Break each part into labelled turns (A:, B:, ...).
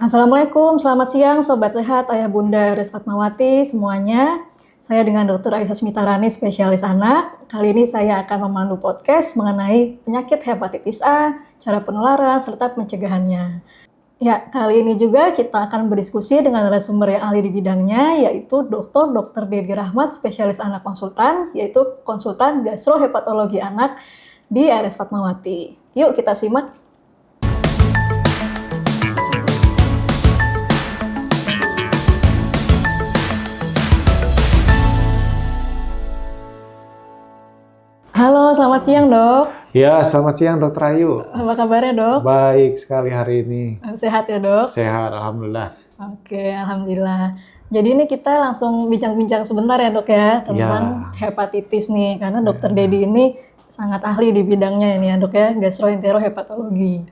A: Assalamualaikum, selamat siang Sobat Sehat, Ayah Bunda Iris Fatmawati semuanya. Saya dengan Dr. Aisyah Smitarani, spesialis anak. Kali ini saya akan memandu podcast mengenai penyakit hepatitis A, cara penularan, serta pencegahannya. Ya, kali ini juga kita akan berdiskusi dengan narasumber yang ahli di bidangnya, yaitu Dr. Dedi Rahmat, spesialis anak konsultan, yaitu konsultan gastrohepatologi anak di Iris Fatmawati. Yuk kita simak. Halo, selamat siang dok.
B: Ya, selamat siang Dokter Ayu.
A: Apa kabarnya dok?
B: Baik sekali hari ini.
A: Sehat ya dok?
B: Sehat, Alhamdulillah.
A: Oke, Alhamdulillah. Jadi ini kita langsung bincang-bincang sebentar ya dok ya, tentang hepatitis nih. Karena Dokter Dedi ini sangat ahli di bidangnya ini ya dok ya, gastroenterohepatologi.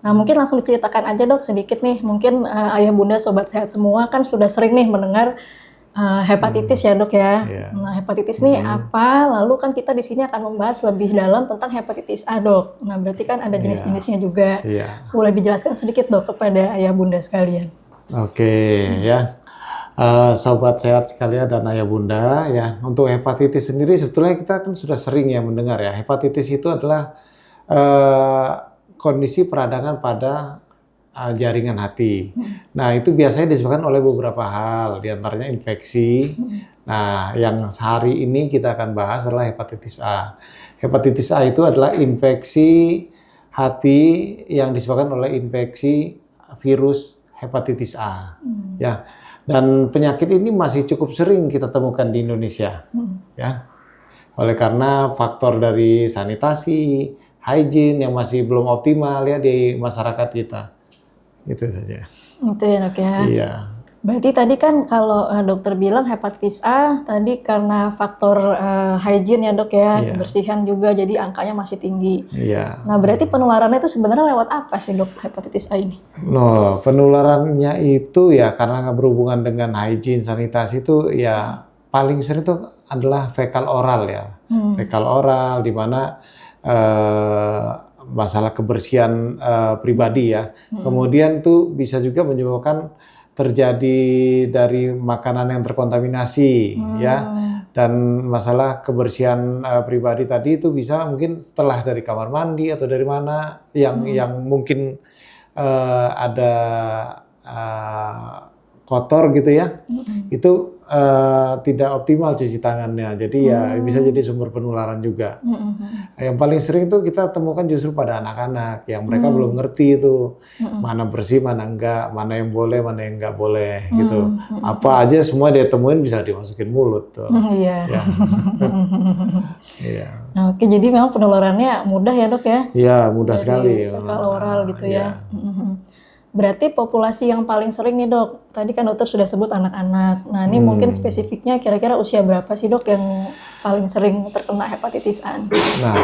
A: Nah mungkin langsung diceritakan aja dok sedikit nih, mungkin ayah bunda sobat sehat semua kan sudah sering nih mendengar hepatitis ya dok ya. Nah hepatitis nih apa? Lalu kan kita di sini akan membahas lebih dalam tentang hepatitis A dok. Nah berarti kan ada jenis-jenisnya juga. Boleh dijelaskan sedikit dok kepada ayah bunda sekalian?
B: Oke ya, sobat sehat sekalian dan ayah bunda ya. Untuk hepatitis sendiri sebetulnya kita kan sudah sering ya mendengar ya. Hepatitis itu adalah kondisi peradangan pada jaringan hati. Nah, itu biasanya disebabkan oleh beberapa hal, diantaranya infeksi. Nah, yang hari ini kita akan bahas adalah hepatitis A. Hepatitis A itu adalah infeksi hati yang disebabkan oleh infeksi virus hepatitis A. Ya, dan penyakit ini masih cukup sering kita temukan di Indonesia. Ya, oleh karena faktor dari sanitasi, hygiene yang masih belum optimal ya di masyarakat kita. Itu saja.
A: Itu ya dok ya.
B: Iya.
A: Berarti tadi kan kalau dokter bilang hepatitis A tadi karena faktor hygiene ya dok ya, kebersihan juga jadi angkanya masih tinggi.
B: Iya.
A: Nah berarti penularannya itu sebenarnya lewat apa sih dok hepatitis A ini?
B: No, penularannya itu ya karena berhubungan dengan hygiene sanitasi itu ya paling sering itu adalah fekal oral ya. Fekal oral di mana masalah kebersihan pribadi ya. Kemudian tuh bisa juga menyebabkan terjadi dari makanan yang terkontaminasi ya. Dan masalah kebersihan pribadi tadi itu bisa mungkin setelah dari kamar mandi atau dari mana yang mungkin ada kotor gitu ya. Itu tidak optimal cuci tangannya, jadi ya bisa jadi sumber penularan juga. Yang paling sering itu kita temukan justru pada anak-anak yang mereka belum ngerti itu mana bersih, mana enggak, mana yang boleh, mana yang enggak boleh gitu. Apa aja semua dia temuin bisa dimasukin mulut tuh.
A: Iya.
B: Iya.
A: Oke, jadi memang penularannya mudah ya dok ya?
B: Iya, mudah sekali.
A: Fekal oral gitu ya. Berarti populasi yang paling sering nih dok, tadi kan dokter sudah sebut anak-anak. Nah ini mungkin spesifiknya kira-kira usia berapa sih dok yang paling sering terkena hepatitis A?
B: Nah,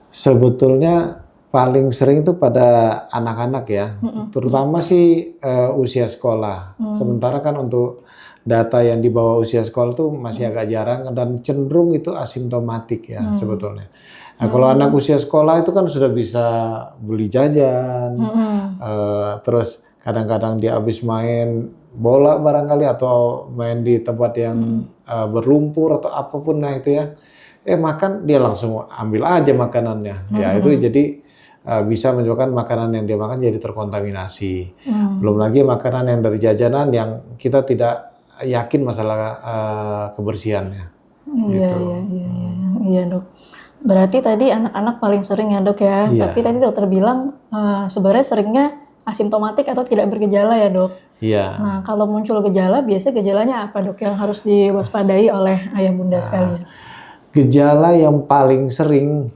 B: sebetulnya paling sering itu pada anak-anak ya, terutama sih usia sekolah. Sementara kan untuk data yang di bawah usia sekolah tuh masih agak jarang dan cenderung itu asimptomatik ya sebetulnya. Nah, kalau anak usia sekolah itu kan sudah bisa beli jajan, terus kadang-kadang dia habis main bola barangkali atau main di tempat yang berlumpur atau apapun, nah itu ya, makan dia langsung ambil aja makanannya, ya itu jadi bisa menyebabkan makanan yang dia makan jadi terkontaminasi. Belum lagi makanan yang dari jajanan yang kita tidak yakin masalah kebersihannya.
A: Iya dok. Berarti tadi anak-anak paling sering ya dok ya, tapi tadi dokter bilang sebenarnya seringnya asimptomatik atau tidak bergejala ya dok.
B: Iya.
A: Nah kalau muncul gejala, biasanya gejalanya apa dok yang harus diwaspadai oleh ayah bunda sekalian?
B: Gejala yang paling sering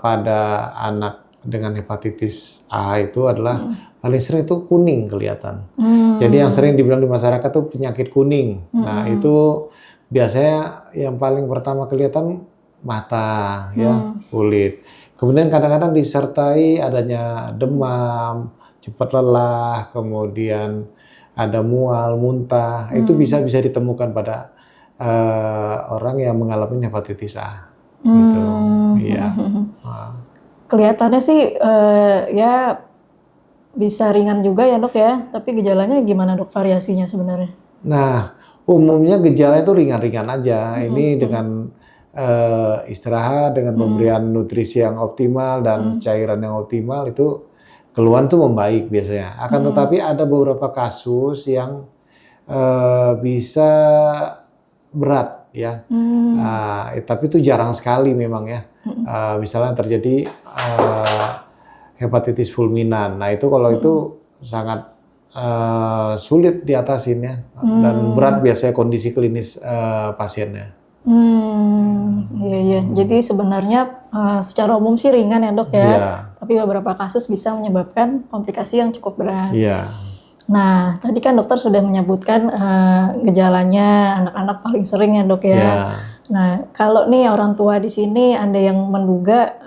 B: pada anak dengan hepatitis A itu adalah paling sering itu kuning kelihatan. Jadi yang sering dibilang di masyarakat tuh penyakit kuning. Nah itu biasanya yang paling pertama kelihatan mata, ya, kulit. Kemudian kadang-kadang disertai adanya demam, cepat lelah, kemudian ada mual, muntah. Itu bisa ditemukan pada orang yang mengalami hepatitis A. Gitu, iya.
A: Kelihatannya sih ya bisa ringan juga ya dok ya, tapi gejalanya gimana dok variasinya sebenarnya?
B: Nah, umumnya gejala itu ringan-ringan aja. Ini dengan istirahat, dengan pemberian nutrisi yang optimal dan cairan yang optimal itu keluhan tuh membaik biasanya. Akan tetapi ada beberapa kasus yang bisa berat ya. Tapi itu jarang sekali memang ya. Misalnya terjadi hepatitis fulminan. Nah itu kalau itu sangat sulit diatasin ya, dan berat biasanya kondisi klinis pasiennya.
A: Iya. Jadi sebenarnya secara umum sih ringan ya dok ya.
B: Iya.
A: Tapi beberapa kasus bisa menyebabkan komplikasi yang cukup berat.
B: Iya.
A: Nah, tadi kan dokter sudah menyebutkan gejalanya anak-anak paling sering ya dok ya.
B: Iya.
A: Nah, kalau nih orang tua di sini ada yang menduga,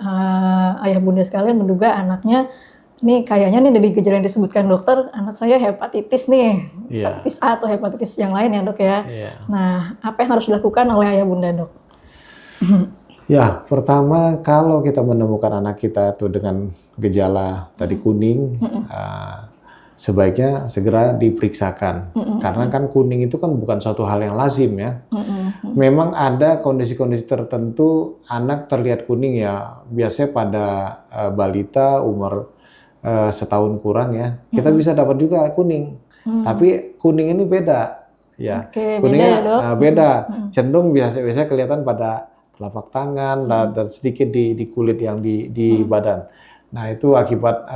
A: ayah bunda sekalian menduga anaknya, nih kayaknya nih dari gejala yang disebutkan dokter, anak saya hepatitis nih,
B: Iya.
A: hepatitis A atau hepatitis yang lain ya dok ya.
B: Iya.
A: Nah, apa yang harus dilakukan oleh ayah bunda dok?
B: Ya, pertama kalau kita menemukan anak kita tuh dengan gejala tadi kuning, sebaiknya segera diperiksakan. Karena kan kuning itu kan bukan suatu hal yang lazim ya. Memang ada kondisi-kondisi tertentu anak terlihat kuning ya, biasanya pada balita umur setahun kurang ya, kita bisa dapat juga kuning. Tapi kuning ini beda ya.
A: Oke,
B: Kuningnya
A: beda ya, Dok?
B: beda. Cenderung biasa kelihatan pada telapak tangan dan sedikit di kulit yang di badan. Nah itu akibat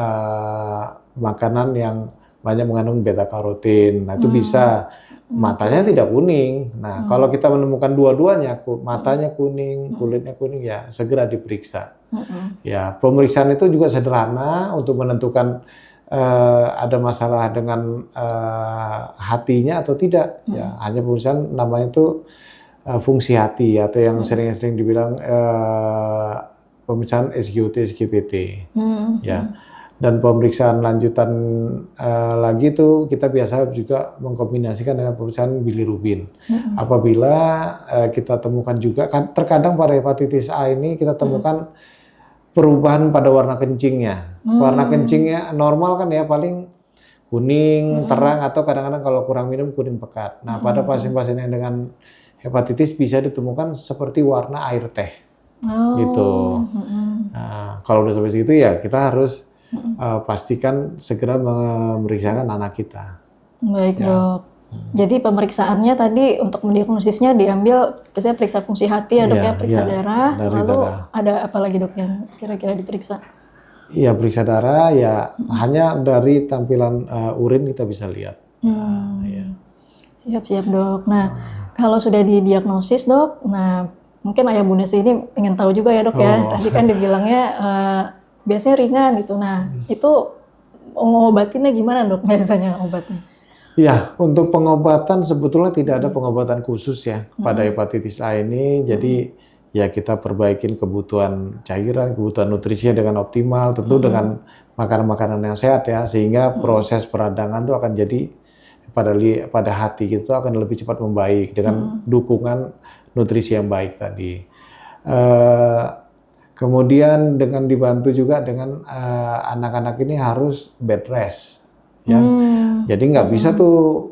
B: makanan yang banyak mengandung beta karotin. Nah itu bisa matanya tidak kuning. Nah kalau kita menemukan dua-duanya, matanya kuning, kulitnya kuning, ya segera diperiksa. Ya pemeriksaan itu juga sederhana untuk menentukan ada masalah dengan hatinya atau tidak. Ya hanya pemeriksaan namanya itu fungsi hati atau yang sering-sering dibilang pemeriksaan SGOT, SGPT. Ya. Dan pemeriksaan lanjutan lagi itu kita biasa juga mengkombinasikan dengan pemeriksaan bilirubin. Apabila kita temukan juga, kan terkadang pada hepatitis A ini kita temukan perubahan pada warna kencingnya. Warna kencingnya normal kan ya paling kuning, terang, atau kadang-kadang kalau kurang minum kuning pekat. Nah pada pasien-pasien yang dengan hepatitis bisa ditemukan seperti warna air teh. Gitu. Nah, kalau udah sampai situ ya kita harus pastikan segera memeriksakan anak kita.
A: Baik
B: Ya.
A: dok. Jadi pemeriksaannya tadi untuk mendiagnosisnya diambil biasanya periksa fungsi hati ya dok
B: Iya,
A: ya, periksa
B: iya,
A: darah,
B: dari
A: lalu
B: darah.
A: ada apa lagi dok yang kira-kira diperiksa?
B: Iya, periksa darah ya hanya dari tampilan urin kita bisa lihat. Ya.
A: Siap-siap dok. Nah kalau sudah didiagnosis dok, nah mungkin ayah bunda ini ingin tahu juga ya dok ya. Tadi kan dibilangnya biasanya ringan gitu. Nah itu ngobatinnya gimana dok biasanya obatnya?
B: Ya, untuk pengobatan sebetulnya tidak ada pengobatan khusus ya pada hepatitis A ini. Jadi ya kita perbaikin kebutuhan cairan, kebutuhan nutrisinya dengan optimal, tentu dengan makanan-makanan yang sehat ya, sehingga proses peradangan itu akan jadi pada hati kita akan lebih cepat membaik dengan dukungan nutrisi yang baik tadi. Kemudian dengan dibantu juga dengan anak-anak ini harus bed rest ya. Jadi nggak bisa tuh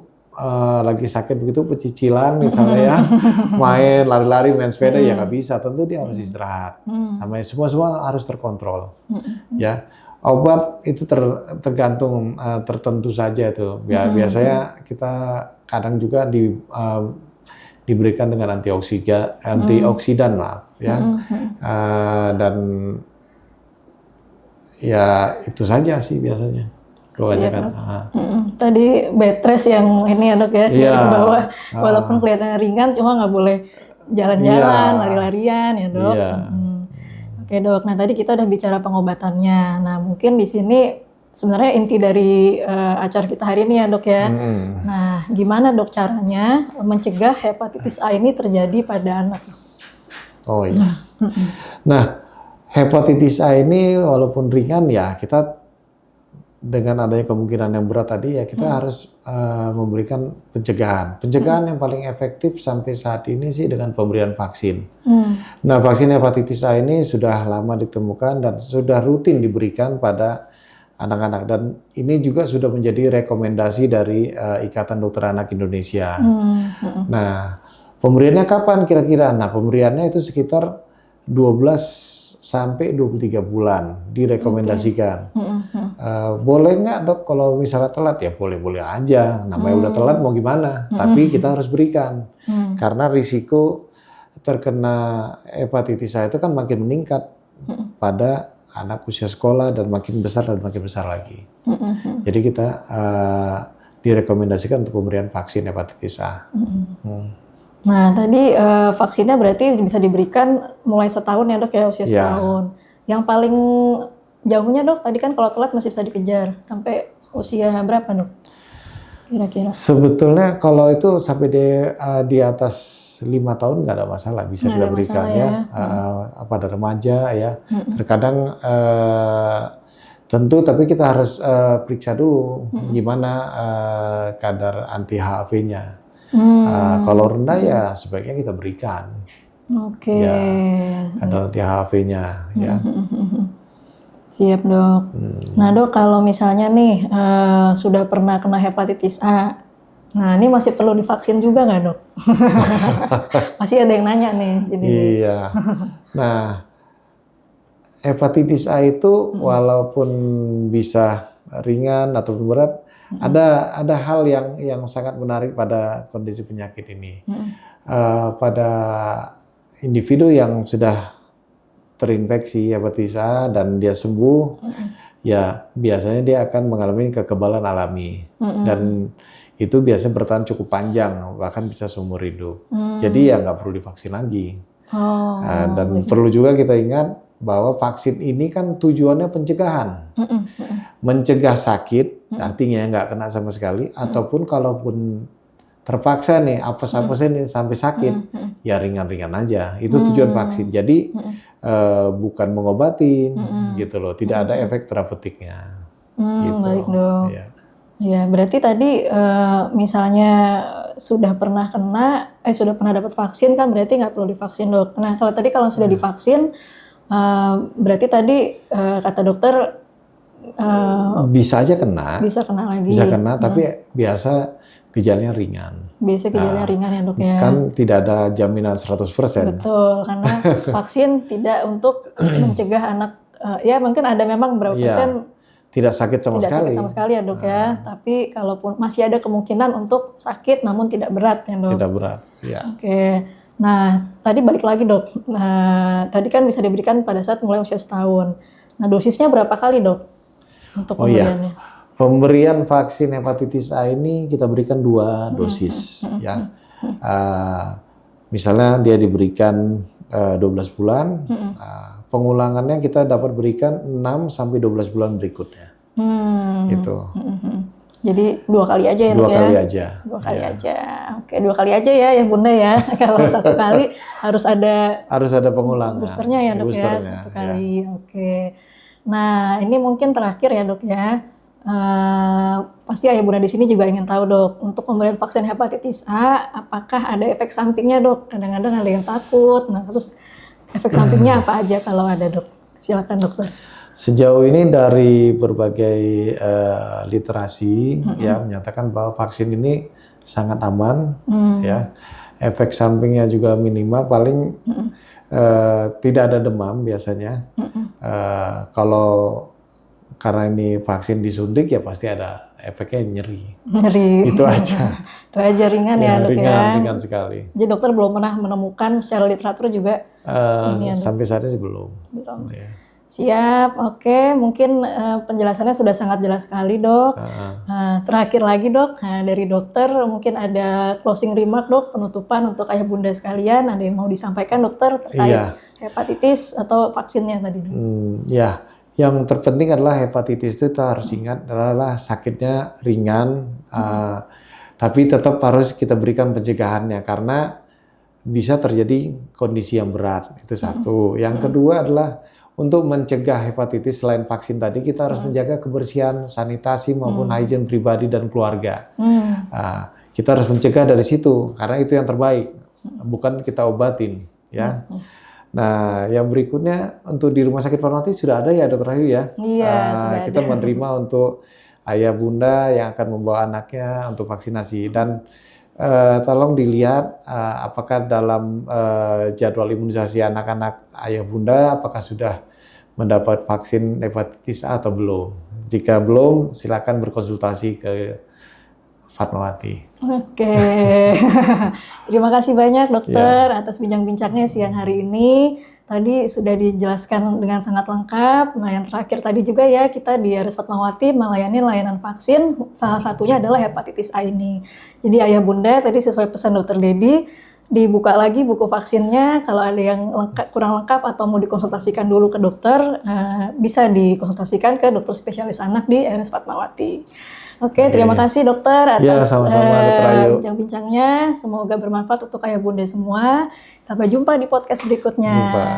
B: lagi sakit begitu pecicilan misalnya ya, main lari-lari, main sepeda, ya nggak bisa. Tentu dia harus istirahat. Sama semua harus terkontrol. Ya, obat itu tergantung tertentu saja itu. Biasanya kita kadang juga diberikan dengan antioksidan lah ya. Dan ya itu saja sih biasanya kebanyakan.
A: Tadi bed rest yang ini ya dok ya, garis bawah. Walaupun kelihatannya ringan, cuma nggak boleh jalan-jalan, lari-larian ya dok. Oke dok, nah tadi kita udah bicara pengobatannya. Nah mungkin di sini sebenarnya inti dari acara kita hari ini ya dok ya. Nah gimana dok caranya mencegah hepatitis A ini terjadi pada anak?
B: Oh iya. Nah hepatitis A ini walaupun ringan ya kita dengan adanya kemungkinan yang berat tadi ya kita harus memberikan pencegahan. Pencegahan yang paling efektif sampai saat ini sih dengan pemberian vaksin. Nah vaksin hepatitis A ini sudah lama ditemukan dan sudah rutin diberikan pada anak-anak, dan ini juga sudah menjadi rekomendasi dari Ikatan Dokter Anak Indonesia. Nah, pemberiannya kapan kira-kira? Nah, pemberiannya itu sekitar 12 sampai 23 bulan direkomendasikan. Boleh nggak dok kalau misalnya telat? Ya boleh-boleh aja, namanya udah telat mau gimana, tapi kita harus berikan. Karena risiko terkena hepatitis A itu kan makin meningkat pada anak usia sekolah dan makin besar lagi. Jadi kita direkomendasikan untuk pemberian vaksin hepatitis A.
A: Nah, tadi vaksinnya berarti bisa diberikan mulai setahun ya dok ya, usia setahun. Yang paling jauhnya dok, tadi kan kalau telat masih bisa dikejar. Sampai usia berapa dok? Kira-kira?
B: Sebetulnya kalau itu sampai di atas 5 tahun nggak ada masalah, bisa kita berikan pada remaja ya. Terkadang tentu tapi kita harus periksa dulu gimana kadar anti HIV-nya. Kalau rendah ya sebaiknya kita berikan. Ya, kadar anti HIV-nya ya.
A: Siap dok. Nah dok, kalau misalnya nih sudah pernah kena hepatitis A, nah ini masih perlu divaksin juga nggak dok? Masih ada yang nanya nih sini.
B: Iya. Nah, hepatitis A itu walaupun bisa ringan atau berat, ada hal yang sangat menarik pada kondisi penyakit ini. Pada individu yang sudah terinfeksi hepatitis A dan dia sembuh, ya biasanya dia akan mengalami kekebalan alami. Dan itu biasanya bertahan cukup panjang, bahkan bisa seumur hidup. Jadi ya nggak perlu divaksin lagi. Dan perlu juga kita ingat bahwa vaksin ini kan tujuannya pencegahan. Mencegah sakit, artinya nggak kena sama sekali, ataupun kalaupun terpaksa nih apes-apesin nih sampai sakit, ya ringan-ringan aja. Itu tujuan vaksin. Jadi bukan mengobatin gitu loh, tidak ada efek terapeutiknya. Gitu.
A: Baik dok. Ya berarti tadi misalnya sudah pernah dapat vaksin kan berarti nggak perlu divaksin dok. Nah kalau sudah divaksin berarti tadi kata dokter
B: bisa aja kena.
A: Bisa kena lagi.
B: Bisa kena, tapi biasa gejalanya ringan.
A: Biasa gejalanya ringan ya dok ya.
B: Kan tidak ada jaminan 100%.
A: Betul, karena vaksin tidak untuk mencegah anak, ya mungkin ada memang berapa persen
B: tidak sakit sama sekali.
A: Tidak sakit sama sekali ya dok ya. Tapi kalaupun masih ada kemungkinan untuk sakit namun tidak berat ya dok.
B: Tidak berat, ya.
A: Oke. Nah, tadi balik lagi dok. Nah, tadi kan bisa diberikan pada saat mulai usia setahun. Nah, dosisnya berapa kali dok? Untuk pemberiannya?
B: Pemberian vaksin hepatitis A ini kita berikan 2 dosis. Ya. Misalnya dia diberikan 12 bulan, pengulangannya kita dapat berikan 6 sampai 12 bulan berikutnya. Gitu.
A: Jadi 2 kali aja ya?
B: 2 kali aja.
A: 2 kali aja. Oke, 2 kali aja ya Bunda ya. Kalau 1 kali harus ada
B: pengulangan.
A: Boosternya ya dok ya, 1 kali. Oke. Nah ini mungkin terakhir ya dok ya. Pasti ayah bunda di sini juga ingin tahu dok, untuk pemberian vaksin hepatitis A, apakah ada efek sampingnya dok? Kadang-kadang ada yang takut. Nah terus efek sampingnya apa aja kalau ada dok? Silakan dokter.
B: Sejauh ini dari berbagai literasi ya menyatakan bahwa vaksin ini sangat aman, ya. Efek sampingnya juga minimal, paling tidak ada demam biasanya. Kalau karena ini vaksin disuntik ya pasti ada efeknya nyeri. Itu aja.
A: Itu aja ringan ya dok ya.
B: Ringan sekali.
A: Jadi dokter belum pernah menemukan secara literatur juga.
B: Sampai saat ini belum. Ya.
A: Siap, oke. Mungkin penjelasannya sudah sangat jelas sekali dok. Terakhir lagi dok, dari dokter mungkin ada closing remark dok, penutupan untuk ayah bunda sekalian. Ada yang mau disampaikan dokter terkait hepatitis atau vaksinnya tadi?
B: Ya. Yang terpenting adalah hepatitis itu kita harus ingat adalah sakitnya ringan, tapi tetap harus kita berikan pencegahannya karena bisa terjadi kondisi yang berat, itu satu. Yang kedua adalah untuk mencegah hepatitis selain vaksin tadi kita harus menjaga kebersihan, sanitasi maupun hygiene pribadi dan keluarga. Kita harus mencegah dari situ karena itu yang terbaik, bukan kita obatin, ya. Nah, yang berikutnya untuk di Rumah Sakit Fatmawati sudah ada ya Dokter Ayu ya.
A: Iya, sudah
B: Kita
A: ada.
B: menerima untuk ayah bunda yang akan membawa anaknya untuk vaksinasi dan tolong dilihat apakah dalam jadwal imunisasi anak-anak ayah bunda apakah sudah mendapat vaksin hepatitis A atau belum. Jika belum, silakan berkonsultasi ke Fatmawati.
A: Oke, terima kasih banyak dokter atas bincang-bincangnya siang hari ini. Tadi sudah dijelaskan dengan sangat lengkap. Nah yang terakhir tadi juga ya, kita di RS Fatmawati melayani layanan vaksin, salah satunya adalah hepatitis A ini. Jadi ayah bunda tadi sesuai pesan dokter Dedi, dibuka lagi buku vaksinnya, kalau ada yang kurang lengkap atau mau dikonsultasikan dulu ke dokter, bisa dikonsultasikan ke dokter spesialis anak di RS Fatmawati. Oke, terima kasih dokter atas
B: sama-sama, Dokter Ayu.
A: bincang-bincangnya. Semoga bermanfaat untuk ayah bunda semua. Sampai jumpa di podcast berikutnya.
B: Jumpa.